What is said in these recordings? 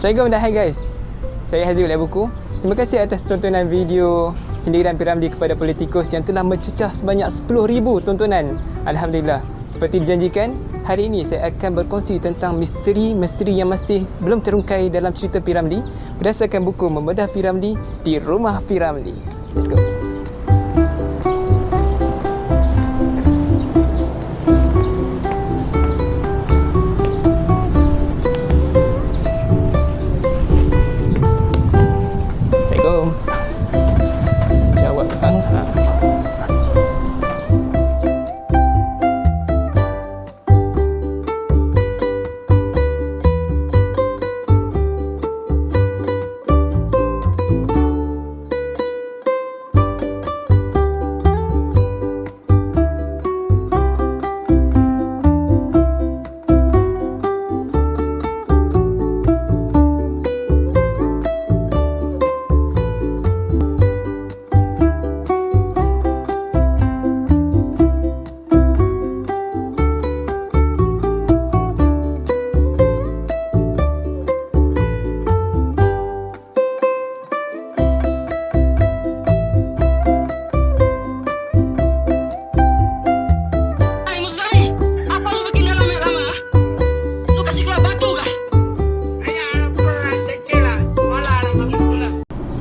Assalamualaikum dan hai guys. Saya Hazil Buku. Terima kasih atas tontonan video sindiran P. Ramlee kepada politikus yang telah mencecah sebanyak 10,000 tontonan. Alhamdulillah. Seperti dijanjikan, hari ini saya akan berkongsi tentang misteri yang masih belum terungkai dalam cerita P. Ramlee berdasarkan buku Membedah P. Ramlee di Rumah P. Ramlee. Let's go.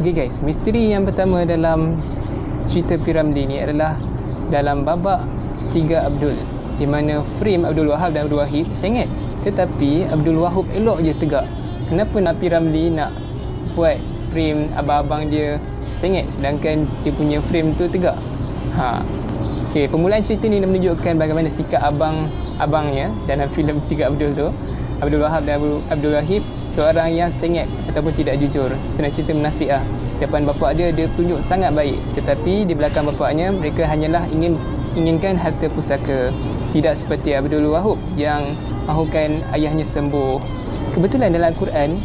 Okay guys, misteri yang pertama dalam cerita P. Ramlee ni adalah dalam babak 3 Abdul, di mana frame Abdul Wahab dan Abdul Wahid sengit, tetapi Abdul Wahab elok je tegak. Kenapa P. Ramlee nak buat frame abang-abang dia sengit sedangkan dia punya frame tu tegak? Okay, permulaan cerita ni menunjukkan bagaimana sikap abang-abangnya dalam filem 3 Abdul tu, Abdul Wahab dan Abdul Wahid, seorang yang sengit ataupun tidak jujur. Senang cerita munafik lah. Depan bapa dia tunjuk sangat baik, tetapi di belakang bapaknya mereka hanyalah inginkan harta pusaka. Tidak seperti Abdul Wahab yang mahukan ayahnya sembuh. Kebetulan dalam Al-Quran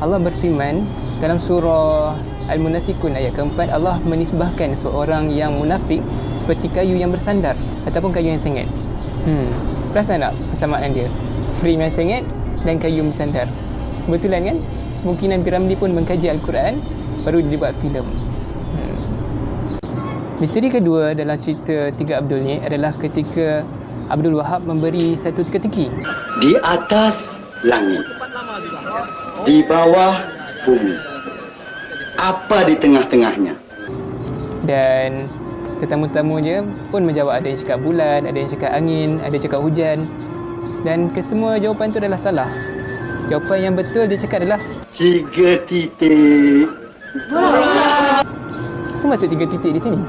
Allah berfirman dalam surah Al-Munafiqun ayat keempat, Allah menisbahkan seorang yang munafik seperti kayu yang bersandar ataupun kayu yang sengit. Perasan tak persamaan dia? Frame yang sengit dan kayu yang bersandar. Kebetulan kan? Mungkinan P. Ramlee pun mengkaji Al-Quran baru dia buat filem. Misteri kedua dalam cerita 3 Abdul ni adalah ketika Abdul Wahab memberi satu teka-teki. Di atas langit, di bawah bumi, apa di tengah-tengahnya? Dan tetamu-tamu dia pun menjawab, ada yang cakap bulan, ada yang cakap angin, ada yang cakap hujan. Dan kesemua jawapan tu adalah salah. Jawapan yang betul dia cakap adalah 3 titik. Apa maksud 3 titik di sini?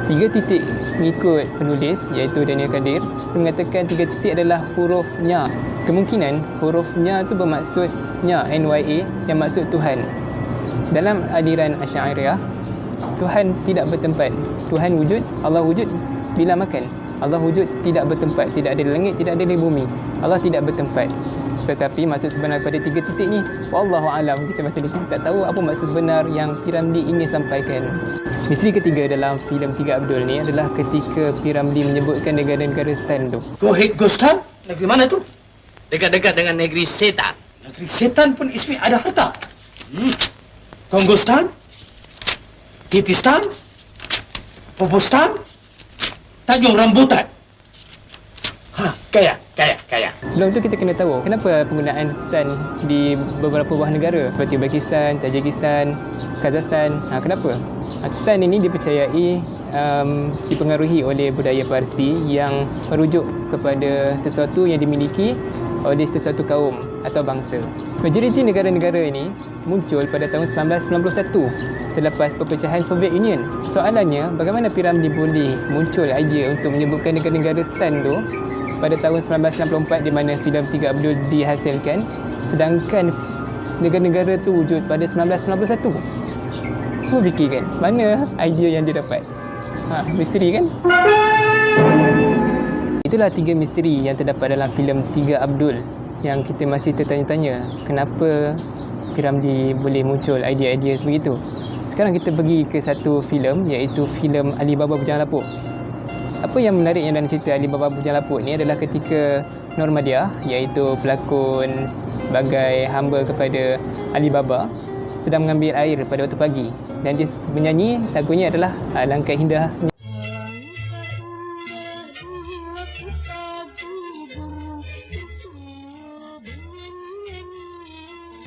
3 titik mengikut penulis iaitu Daniel Kadir mengatakan 3 titik adalah huruf nya. Kemungkinan huruf nya tu bermaksud nya, NYA, yang maksud Tuhan. Dalam aliran Asy'ariyah, Tuhan tidak bertempat. Tuhan wujud, Allah wujud bila makan. Allah wujud tidak bertempat, tidak ada di langit, tidak ada di bumi. Allah tidak bertempat. Tetapi maksud sebenar pada 3 titik ni, wallahu alam, kita masih tak tahu apa maksud sebenar yang P. Ramlee ingin sampaikan. Misteri ketiga dalam filem 3 Abdul ni adalah ketika P. Ramlee menyebutkan negara-negara stan tu. Tauhid Gostan? Negeri mana tu? Dekat-dekat dengan negeri setan. Negeri setan pun ismi ada harta. Tongostan? Titistan? Popostan? Tanjung Rambutan. Kaya. Sebelum tu kita kena tahu kenapa penggunaan stan di beberapa buah negara seperti Pakistan, Tajikistan, Kazakhstan. Kenapa? Stan ini dipercayai dipengaruhi oleh budaya Parsi yang merujuk kepada sesuatu yang dimiliki oleh sesuatu kaum atau bangsa. Majoriti negara-negara ini muncul pada tahun 1991 selepas perpecahan Soviet Union. Soalannya, bagaimana P. Ramlee boleh muncul idea untuk menyebutkan negara-negara stan tu pada tahun 1994 di mana filem 3 Abdul dihasilkan, sedangkan negara-negara tu wujud pada 1991. Cuba fikirkan, mana idea yang dia dapat? Misteri kan? Itulah 3 misteri yang terdapat dalam filem 3 Abdul yang kita masih tertanya-tanya kenapa P. Ramlee boleh muncul idea-idea sebegitu. Sekarang kita pergi ke satu filem, iaitu filem Alibaba Bujang Lapuk. Apa yang menariknya dalam cerita Alibaba Bujang Lapuk ni adalah ketika Normadia, iaitu pelakon sebagai hamba kepada Ali Baba, sedang mengambil air pada waktu pagi, dan dia menyanyi lagunya adalah Alangkah Indah.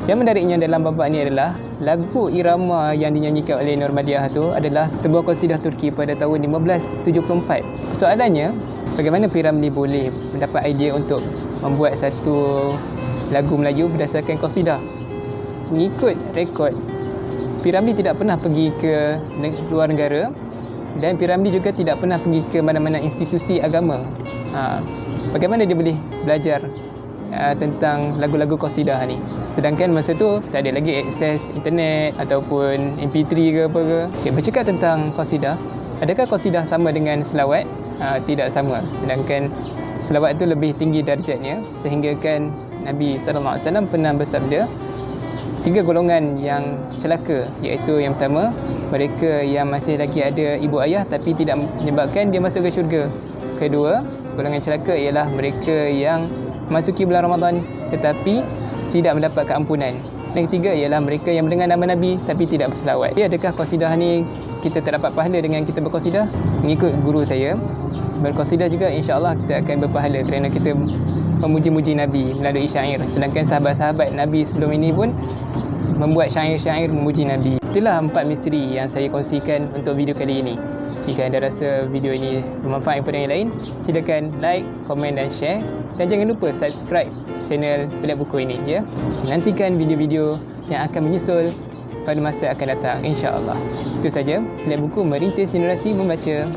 Yang menariknya dalam babak ni adalah lagu irama yang dinyanyikan oleh Normadia tu adalah sebuah qasidah Turki pada tahun 1574. Soalannya, bagaimana P. Ramlee boleh mendapat idea untuk membuat satu lagu Melayu berdasarkan qasidah? Mengikut rekod, P. Ramlee tidak pernah pergi ke luar negara, dan P. Ramlee juga tidak pernah pergi ke mana-mana institusi agama. Bagaimana dia boleh belajar tentang lagu-lagu qasidah ni? Sedangkan masa tu tak ada lagi akses internet ataupun MP3 ke apa ke. Okay, bercakap tentang qasidah, adakah qasidah sama dengan selawat? Tidak sama. Sedangkan selawat tu lebih tinggi darjatnya, sehingga kan Nabi SAW pernah bersabda, 3 golongan yang celaka, iaitu yang pertama, mereka yang masih lagi ada ibu ayah tapi tidak menyebabkan dia masuk ke syurga. Kedua, golongan celaka ialah mereka yang masuki bulan Ramadan tetapi tidak mendapat keampunan. Dan ketiga ialah mereka yang mendengar nama Nabi tapi tidak berselawat. Jadi adakah qasidah ni kita terdapat pahala dengan kita berqasidah? Mengikut guru saya, berqasidah juga insya-Allah kita akan berpahala kerana kita memuji-muji Nabi melalui syair. Sedangkan sahabat-sahabat Nabi sebelum ini pun membuat syair-syair memuji Nabi. Itulah 4 misteri yang saya kongsikan untuk video kali ini. Jika anda rasa video ini bermanfaat kepada yang lain, silakan like, komen dan share. Dan jangan lupa subscribe channel Pelik Buku ini, ya. Nantikan video-video yang akan menyusul pada masa akan datang, insya-Allah. Itu saja, Pelik Buku merintis generasi membaca.